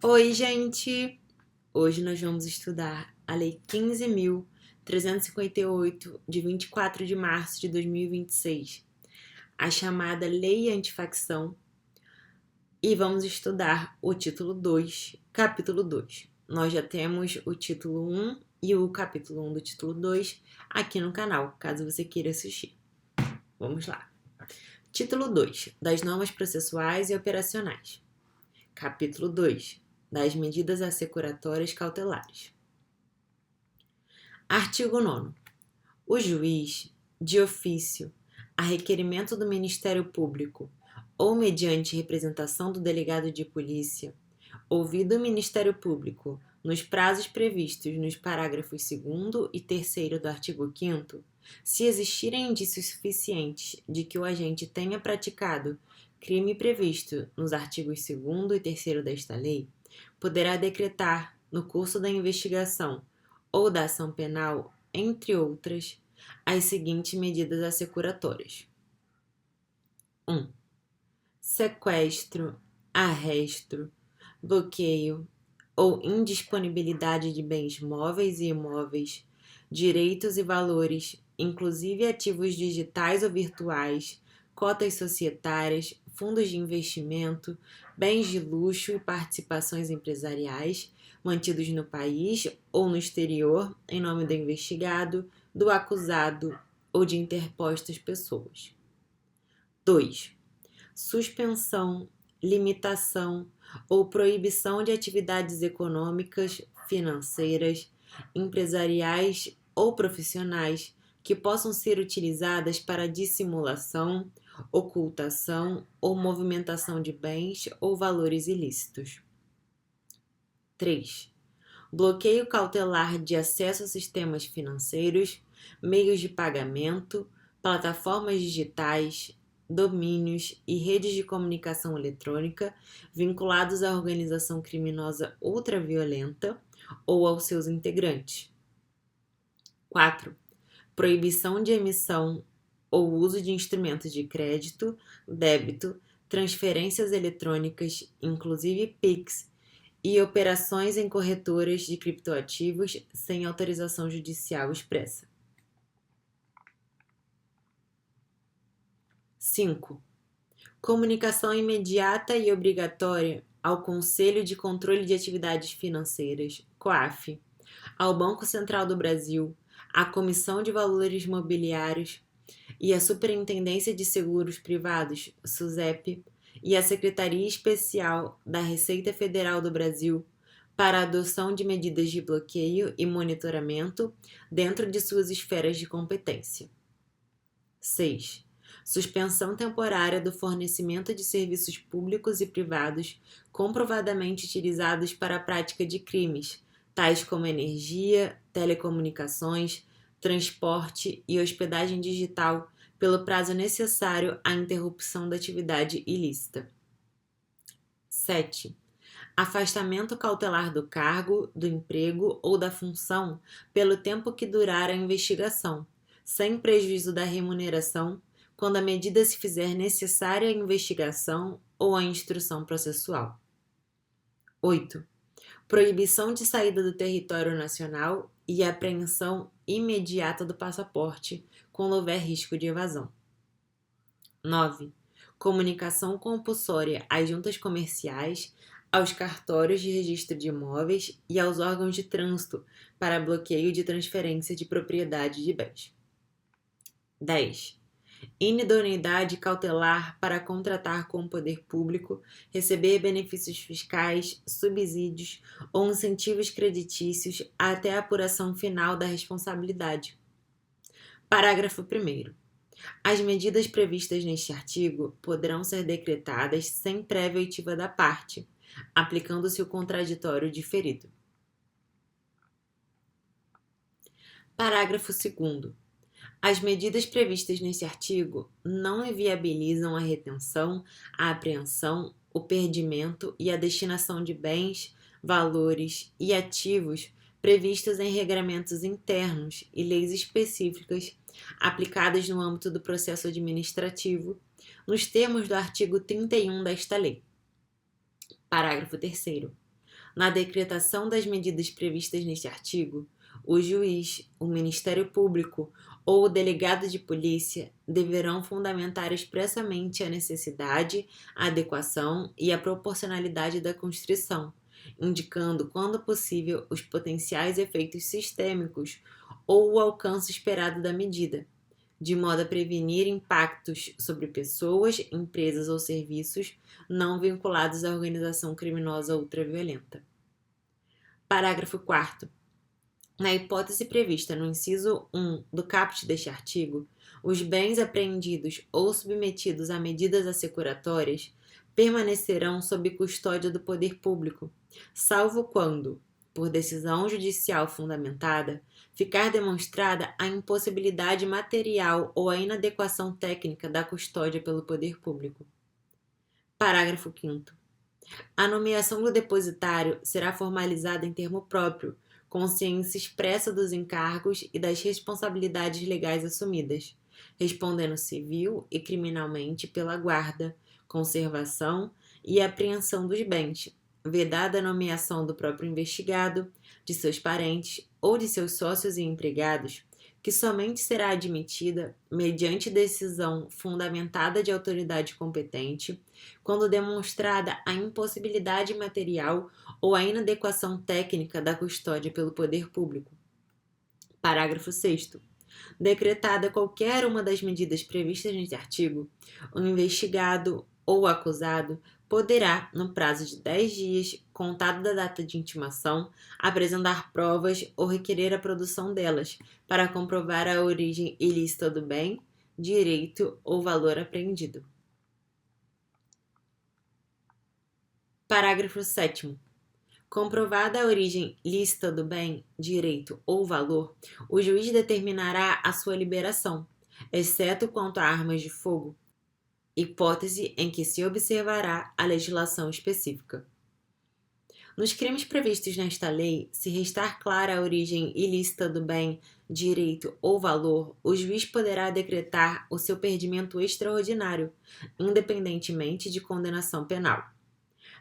Oi, gente! Hoje nós vamos estudar a Lei 15.358, de 24 de março de 2026, a chamada Lei Antifacção, e vamos estudar o título 2, capítulo 2. Nós já temos o título 1 e o capítulo 1 do título 2 aqui no canal, caso você queira assistir. Vamos lá. Título 2, das normas processuais e operacionais. Capítulo 2, das medidas assecuratórias cautelares. Artigo 9º. O juiz, de ofício, a requerimento do Ministério Público ou mediante representação do delegado de polícia, ouvido o Ministério Público nos prazos previstos nos parágrafos 2º e 3º do artigo 5º, se existirem indícios suficientes de que o agente tenha praticado crime previsto nos artigos 2º e 3º desta lei, poderá decretar, no curso da investigação ou da ação penal, entre outras, as seguintes medidas assecuratórias: 1. Sequestro, arresto, bloqueio ou indisponibilidade de bens móveis e imóveis, direitos e valores, inclusive ativos digitais ou virtuais, cotas societárias, fundos de investimento, bens de luxo e participações empresariais mantidos no país ou no exterior em nome do investigado, do acusado ou de interpostas pessoas. 2. Suspensão, limitação ou proibição de atividades econômicas, financeiras, empresariais ou profissionais que possam ser utilizadas para dissimulação, ocultação ou movimentação de bens ou valores ilícitos. 3. Bloqueio cautelar de acesso a sistemas financeiros, meios de pagamento, plataformas digitais, domínios e redes de comunicação eletrônica vinculados à organização criminosa ultraviolenta ou aos seus integrantes. 4. Proibição de emissão ou uso de instrumentos de crédito, débito, transferências eletrônicas, inclusive Pix, e operações em corretoras de criptoativos sem autorização judicial expressa. 5. Comunicação imediata e obrigatória ao Conselho de Controle de Atividades Financeiras, COAF, ao Banco Central do Brasil, à Comissão de Valores Mobiliários e à Superintendência de Seguros Privados, SUSEP, e à Secretaria Especial da Receita Federal do Brasil para a adoção de medidas de bloqueio e monitoramento dentro de suas esferas de competência. 6. Suspensão temporária do fornecimento de serviços públicos e privados comprovadamente utilizados para a prática de crimes, tais como energia, telecomunicações, transporte e hospedagem digital, pelo prazo necessário à interrupção da atividade ilícita. 7. Afastamento cautelar do cargo, do emprego ou da função pelo tempo que durar a investigação, sem prejuízo da remuneração, quando a medida se fizer necessária à investigação ou à instrução processual. 8. Proibição de saída do território nacional e apreensão imediata do passaporte, quando houver risco de evasão. 9. Comunicação compulsória às juntas comerciais, aos cartórios de registro de imóveis e aos órgãos de trânsito para bloqueio de transferência de propriedade de bens. 10. Inidoneidade cautelar para contratar com o poder público, receber benefícios fiscais, subsídios ou incentivos creditícios até a apuração final da responsabilidade. Parágrafo 1º. As medidas previstas neste artigo poderão ser decretadas sem prévia oitiva da parte, aplicando-se o contraditório diferido. Parágrafo 2º. As medidas previstas neste artigo não inviabilizam a retenção, a apreensão, o perdimento e a destinação de bens, valores e ativos previstos em regramentos internos e leis específicas aplicadas no âmbito do processo administrativo, nos termos do artigo 31 desta lei. Parágrafo 3º. Na decretação das medidas previstas neste artigo, o juiz, o Ministério Público ou o delegado de polícia deverão fundamentar expressamente a necessidade, a adequação e a proporcionalidade da constrição, indicando, quando possível, os potenciais efeitos sistêmicos ou o alcance esperado da medida, de modo a prevenir impactos sobre pessoas, empresas ou serviços não vinculados à organização criminosa ultraviolenta. Parágrafo 4º. Na hipótese prevista no inciso 1 do caput deste artigo, os bens apreendidos ou submetidos a medidas assecuratórias permanecerão sob custódia do poder público, salvo quando, por decisão judicial fundamentada, ficar demonstrada a impossibilidade material ou a inadequação técnica da custódia pelo poder público. Parágrafo 5º. A nomeação do depositário será formalizada em termo próprio, com ciência expressa dos encargos e das responsabilidades legais assumidas, respondendo civil e criminalmente pela guarda, conservação e apreensão dos bens, vedada a nomeação do próprio investigado, de seus parentes ou de seus sócios e empregados, que somente será admitida mediante decisão fundamentada de autoridade competente, quando demonstrada a impossibilidade material ou a inadequação técnica da custódia pelo poder público. Parágrafo 6º. Decretada qualquer uma das medidas previstas neste artigo, o investigado ou acusado poderá, no prazo de 10 dias, contado da data de intimação, apresentar provas ou requerer a produção delas, para comprovar a origem ilícita do bem, direito ou valor apreendido. Parágrafo 7º. Comprovada a origem lícita do bem, direito ou valor, o juiz determinará a sua liberação, exceto quanto a armas de fogo, hipótese em que se observará a legislação específica. Nos crimes previstos nesta lei, se restar clara a origem ilícita do bem, direito ou valor, o juiz poderá decretar o seu perdimento extraordinário, independentemente de condenação penal.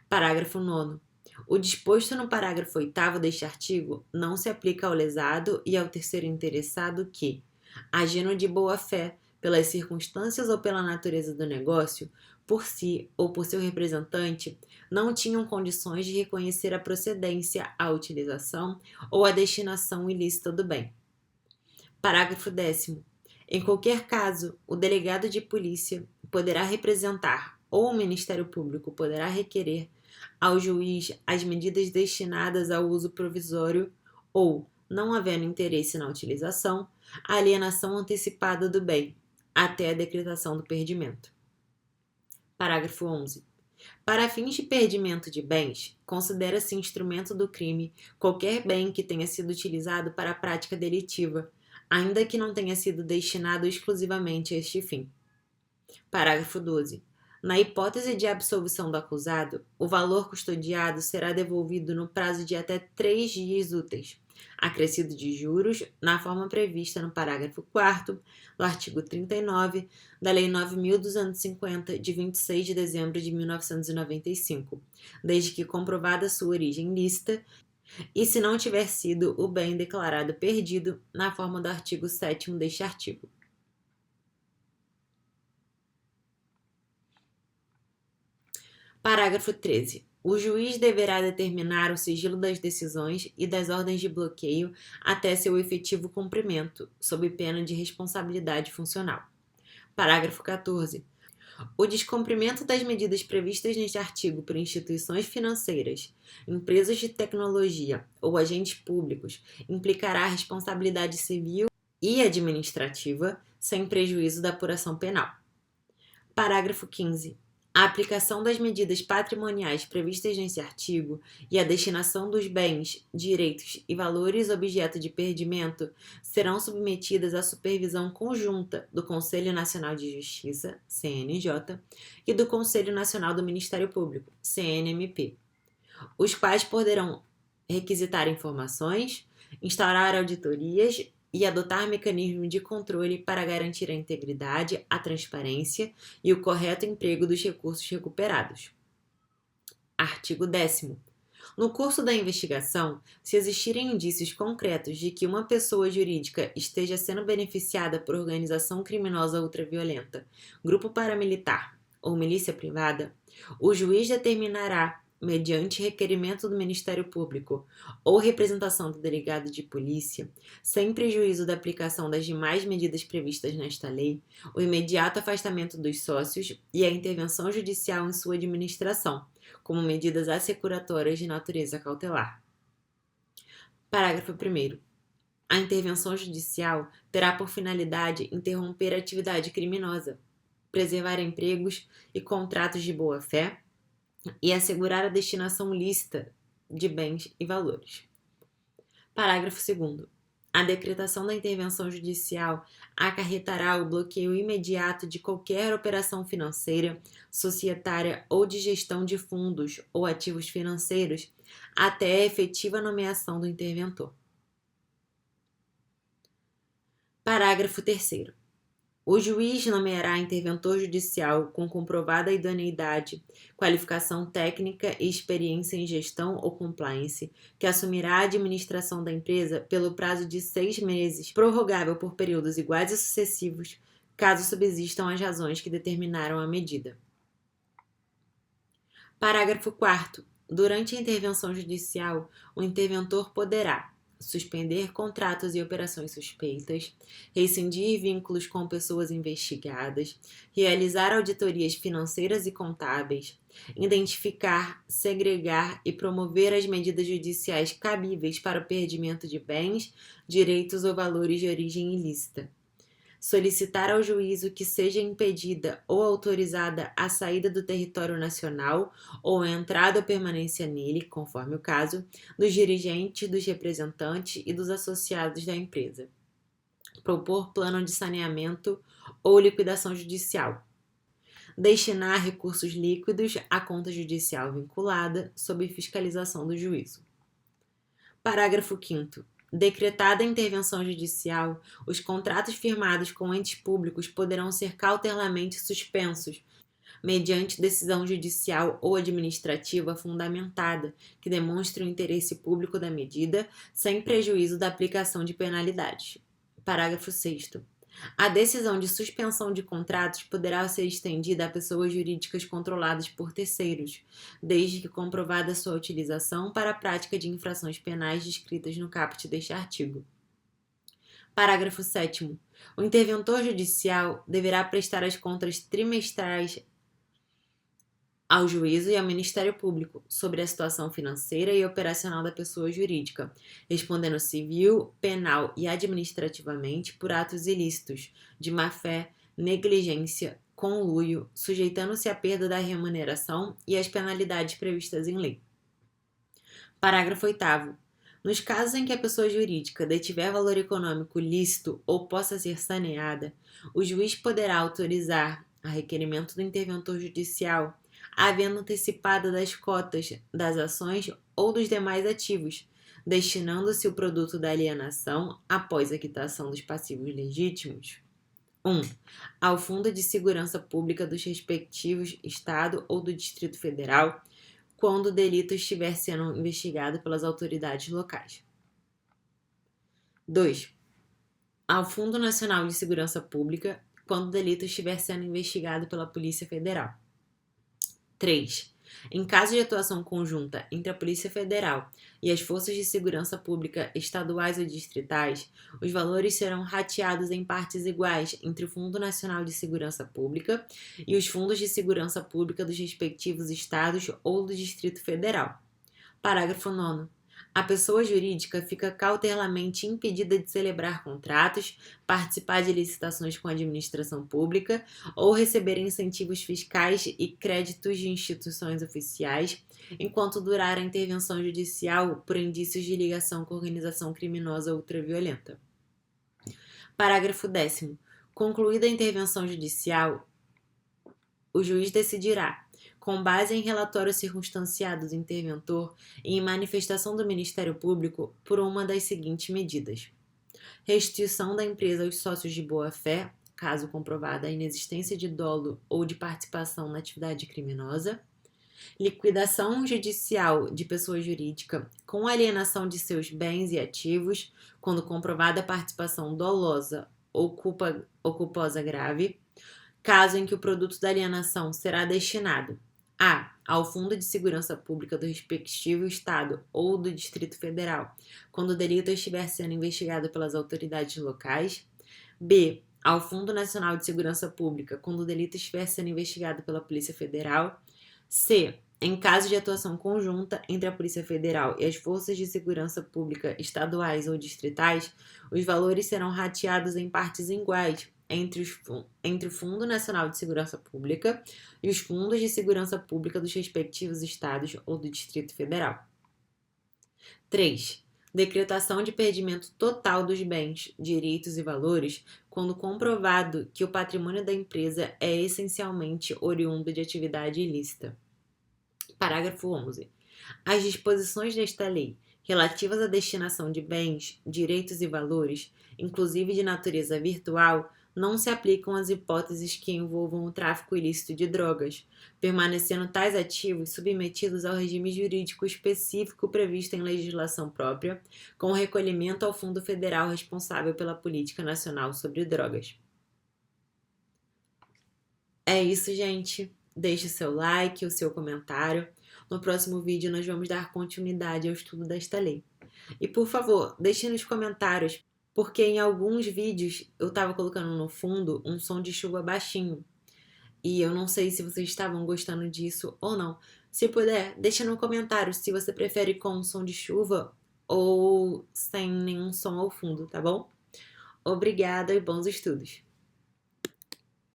Parágrafo 9º. O disposto no parágrafo 8º deste artigo não se aplica ao lesado e ao terceiro interessado que, agindo de boa fé, pelas circunstâncias ou pela natureza do negócio, por si ou por seu representante, não tinham condições de reconhecer a procedência, a utilização ou a destinação ilícita do bem. Parágrafo 10º. Em qualquer caso, o delegado de polícia poderá representar ou o Ministério Público poderá requerer ao juiz as medidas destinadas ao uso provisório ou, não havendo interesse na utilização, a alienação antecipada do bem, até a decretação do perdimento. Parágrafo 11. Para fins de perdimento de bens, considera-se instrumento do crime qualquer bem que tenha sido utilizado para a prática delitiva, ainda que não tenha sido destinado exclusivamente a este fim. Parágrafo 12. Na hipótese de absolvição do acusado, o valor custodiado será devolvido no prazo de até 3 dias úteis, acrescido de juros, na forma prevista no parágrafo 4º do artigo 39 da Lei 9.250, de 26 de dezembro de 1995, desde que comprovada sua origem lícita e se não tiver sido o bem declarado perdido, na forma do artigo 7º deste artigo. Parágrafo 13. O juiz deverá determinar o sigilo das decisões e das ordens de bloqueio até seu efetivo cumprimento, sob pena de responsabilidade funcional. Parágrafo 14. O descumprimento das medidas previstas neste artigo por instituições financeiras, empresas de tecnologia ou agentes públicos implicará responsabilidade civil e administrativa, sem prejuízo da apuração penal. Parágrafo 15. A aplicação das medidas patrimoniais previstas nesse artigo e a destinação dos bens, direitos e valores objeto de perdimento serão submetidas à supervisão conjunta do Conselho Nacional de Justiça, CNJ, e do Conselho Nacional do Ministério Público, CNMP, os quais poderão requisitar informações, instaurar auditorias e adotar mecanismos de controle para garantir a integridade, a transparência e o correto emprego dos recursos recuperados. Artigo 10º. No curso da investigação, se existirem indícios concretos de que uma pessoa jurídica esteja sendo beneficiada por organização criminosa ultraviolenta, grupo paramilitar ou milícia privada, o juiz determinará, mediante requerimento do Ministério Público ou representação do delegado de polícia, sem prejuízo da aplicação das demais medidas previstas nesta lei, o imediato afastamento dos sócios e a intervenção judicial em sua administração, como medidas assecuratórias de natureza cautelar. Parágrafo 1º. A intervenção judicial terá por finalidade interromper a atividade criminosa, preservar empregos e contratos de boa-fé e assegurar a destinação lícita de bens e valores. Parágrafo 2º. A decretação da intervenção judicial acarretará o bloqueio imediato de qualquer operação financeira, societária ou de gestão de fundos ou ativos financeiros até a efetiva nomeação do interventor. Parágrafo 3º. O juiz nomeará interventor judicial com comprovada idoneidade, qualificação técnica e experiência em gestão ou compliance, que assumirá a administração da empresa pelo prazo de 6 meses, prorrogável por períodos iguais e sucessivos, caso subsistam as razões que determinaram a medida. Parágrafo 4º. Durante a intervenção judicial, o interventor poderá suspender contratos e operações suspeitas, rescindir vínculos com pessoas investigadas, realizar auditorias financeiras e contábeis, identificar, segregar e promover as medidas judiciais cabíveis para o perdimento de bens, direitos ou valores de origem ilícita. Solicitar ao juízo que seja impedida ou autorizada a saída do território nacional ou a entrada ou permanência nele, conforme o caso, dos dirigentes, dos representantes e dos associados da empresa. Propor plano de saneamento ou liquidação judicial. Destinar recursos líquidos à conta judicial vinculada sob fiscalização do juízo. Parágrafo 5º. Decretada a intervenção judicial, os contratos firmados com entes públicos poderão ser cautelarmente suspensos, mediante decisão judicial ou administrativa fundamentada, que demonstre o interesse público da medida, sem prejuízo da aplicação de penalidades. Parágrafo 6º. A decisão de suspensão de contratos poderá ser estendida a pessoas jurídicas controladas por terceiros, desde que comprovada sua utilização para a prática de infrações penais descritas no caput deste artigo. Parágrafo 7º. O interventor judicial deverá prestar as contas trimestrais ao juízo e ao Ministério Público sobre a situação financeira e operacional da pessoa jurídica, respondendo civil, penal e administrativamente por atos ilícitos, de má-fé, negligência, conluio, sujeitando-se à perda da remuneração e às penalidades previstas em lei. Parágrafo 8º. Nos casos em que a pessoa jurídica detiver valor econômico lícito ou possa ser saneada, o juiz poderá autorizar, a requerimento do interventor judicial, havendo antecipada das cotas das ações ou dos demais ativos, destinando-se o produto da alienação, após a quitação dos passivos legítimos, 1. Ao Fundo de Segurança Pública dos respectivos Estado ou do Distrito Federal, quando o delito estiver sendo investigado pelas autoridades locais. 2. Ao Fundo Nacional de Segurança Pública, quando o delito estiver sendo investigado pela Polícia Federal. 3. Em caso de atuação conjunta entre a Polícia Federal e as Forças de Segurança Pública estaduais ou distritais, os valores serão rateados em partes iguais entre o Fundo Nacional de Segurança Pública e os fundos de segurança pública dos respectivos estados ou do Distrito Federal. Parágrafo 9º. A pessoa jurídica fica cautelarmente impedida de celebrar contratos, participar de licitações com a administração pública ou receber incentivos fiscais e créditos de instituições oficiais, enquanto durar a intervenção judicial por indícios de ligação com organização criminosa ultraviolenta. Parágrafo 10º. Concluída a intervenção judicial, o juiz decidirá, com base em relatório circunstanciado do interventor e em manifestação do Ministério Público, por uma das seguintes medidas: restituição da empresa aos sócios de boa-fé, caso comprovada a inexistência de dolo ou de participação na atividade criminosa; Liquidação judicial de pessoa jurídica com alienação de seus bens e ativos, quando comprovada a participação dolosa ou culposa grave, caso em que o produto da alienação será destinado a. Ao Fundo de Segurança Pública do respectivo Estado ou do Distrito Federal, quando o delito estiver sendo investigado pelas autoridades locais. B. Ao Fundo Nacional de Segurança Pública, quando o delito estiver sendo investigado pela Polícia Federal. C. Em caso de atuação conjunta entre a Polícia Federal e as forças de segurança pública estaduais ou distritais, os valores serão rateados em partes iguais entre o Fundo Nacional de Segurança Pública e os fundos de segurança pública dos respectivos estados ou do Distrito Federal. 3. Decretação de perdimento total dos bens, direitos e valores, quando comprovado que o patrimônio da empresa é essencialmente oriundo de atividade ilícita. Parágrafo 11. As disposições desta lei, relativas à destinação de bens, direitos e valores, inclusive de natureza virtual, não se aplicam às hipóteses que envolvam o tráfico ilícito de drogas, permanecendo tais ativos submetidos ao regime jurídico específico previsto em legislação própria, com recolhimento ao Fundo Federal responsável pela Política Nacional sobre Drogas. É isso, gente. Deixe o seu like, o seu comentário. No próximo vídeo, nós vamos dar continuidade ao estudo desta lei. E, por favor, deixe nos comentários, porque em alguns vídeos eu estava colocando no fundo um som de chuva baixinho. E eu não sei se vocês estavam gostando disso ou não. Se puder, deixe no comentário se você prefere com som de chuva ou sem nenhum som ao fundo, tá bom? Obrigada e bons estudos!